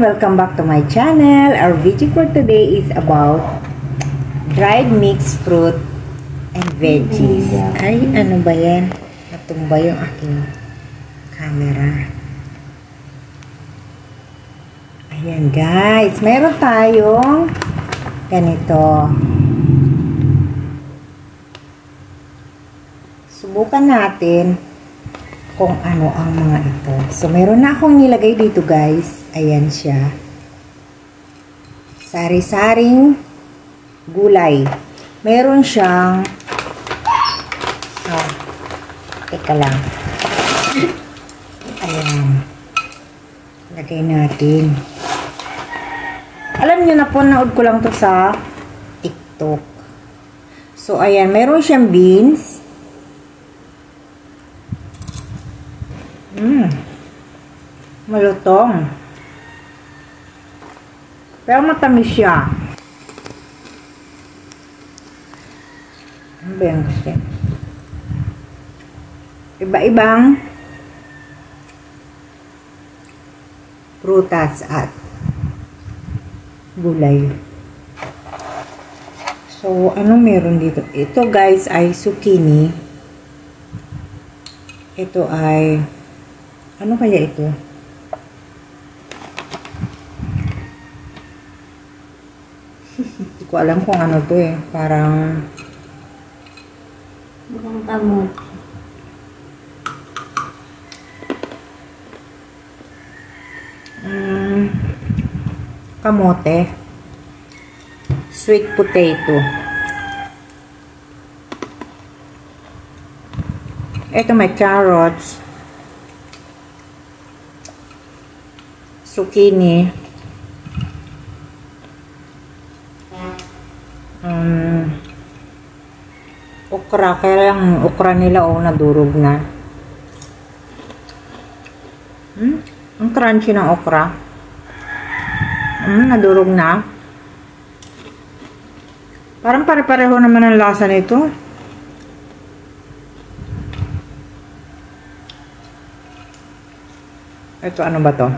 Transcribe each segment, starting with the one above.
welcome back to my channel. Our video for today is about dried mixed fruit and veggies. Ay, ano ba yan? Natumba yung aking camera. Ayan guys, meron tayong ganito. Subukan natin kung ano ang mga ito. So, meron na akong nilagay dito guys. Ayan siya. Sari-saring gulay. Meron siyang teka lang. Ayan. Lagay natin. Alam nyo na po, naud ko lang to sa TikTok. So, ayan. Meron siyang beans. Malutong. Pero matamis siya. Ano ba yan kasi? Iba-ibang prutas at gulay. So, anong meron dito? Ito guys ay zucchini. Ito ay ano kaya ito? Hindi ko alam kung ano to eh. Parang mukhang kamot. Kamote. Sweet potato. Ito may carrots. Zucchini. Okra. Kaya yung okra nila nadurog na. Ang crunchy ng okra. Nadurog na. Parang pare-pareho naman ang lasa nito. Ito ano ba to?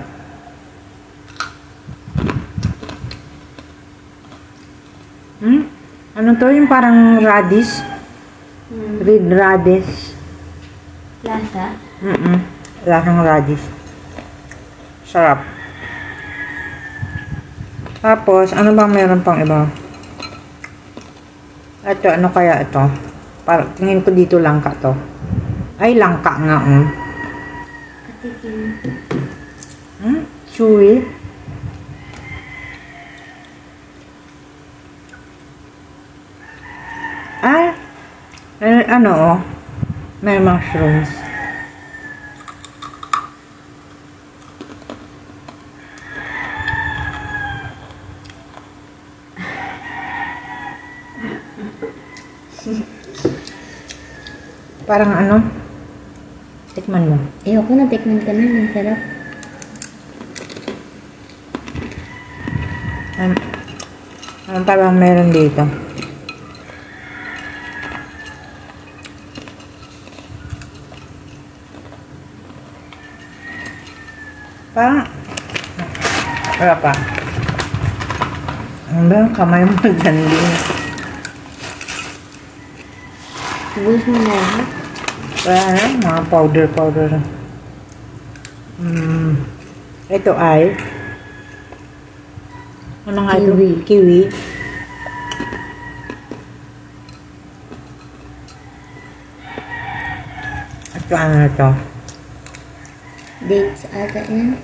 Ano to? Yung parang radish? Red radish. Lasa? Lasang radish. Sarap. Tapos, ano bang meron pang iba? Ito, ano kaya ito? Tingin ko dito langka to. Ay, langka nga, Katikin. Chewy. Ano, may mushrooms. Parang ano? Tikman mo. Ayoko na, tikman ka na. Ang sarap. Ano parang meron dito? Parang wala pa. Ano ba yung kamay mo dyan din? Ubus mo na lahat? Wala na, mga powder. Ito ay ano nga ito? Kiwi. Ito ano ito? Dates ata yan?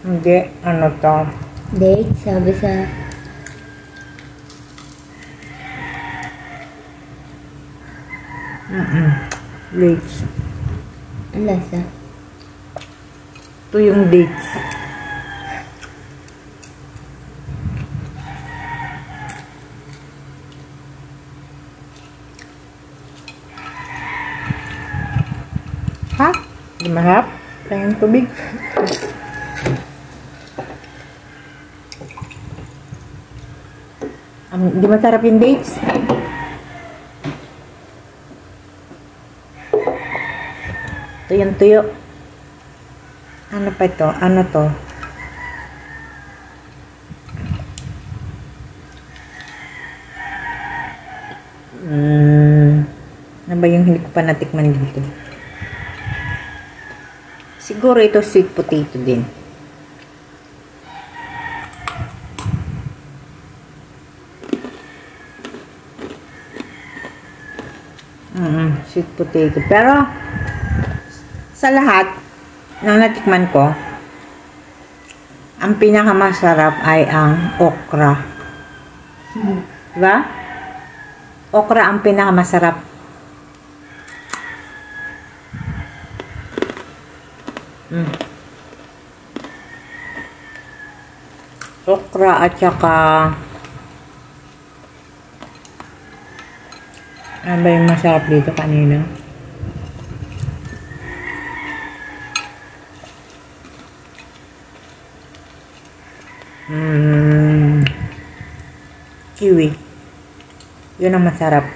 Hindi, ano to? Dates, sabi sa Dates. ang lasa. Ito yung dates. Ha? Di mahap? Tayong tubig. Di masarap yung dates. Ito yung tuyo. Ano pa ito? Ano to? Ano ba yung hindi ko pa natikman dito? Siguro ito sweet potato din. Sweet potato. Pero, sa lahat ng natikman ko, ang pinakamasarap ay ang okra. Diba? Okra ang pinakamasarap. Okra at saka ano ba yung masarap dito kanina? Kiwi. Yun ang masarap.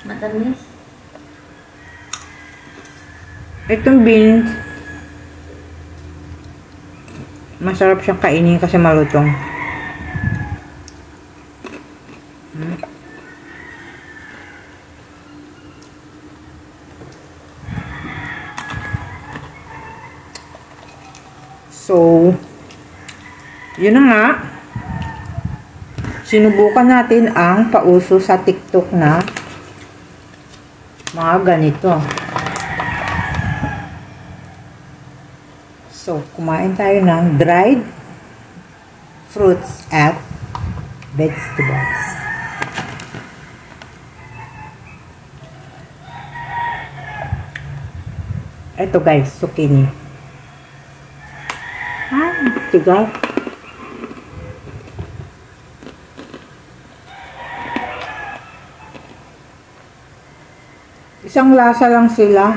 Matamis. Itong beans, masarap siyang kainin kasi malutong. So, yun na nga. Sinubukan natin ang pauso sa TikTok na mga ganito. So, kumain tayo ng dried fruits at vegetables. Ito guys, zucchini. Tigas. Isang lasa lang sila.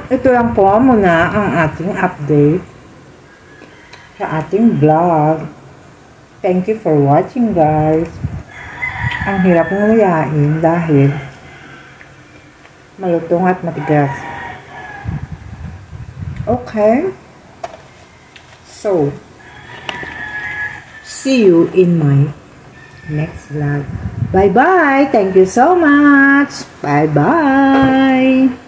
Ito lang po muna ang ating update sa ating vlog. Thank you for watching guys. Ang hirap nguyain dahil malutong at matigas. Okay. So, see you in my next vlog. Bye-bye. Thank you so much. Bye-bye.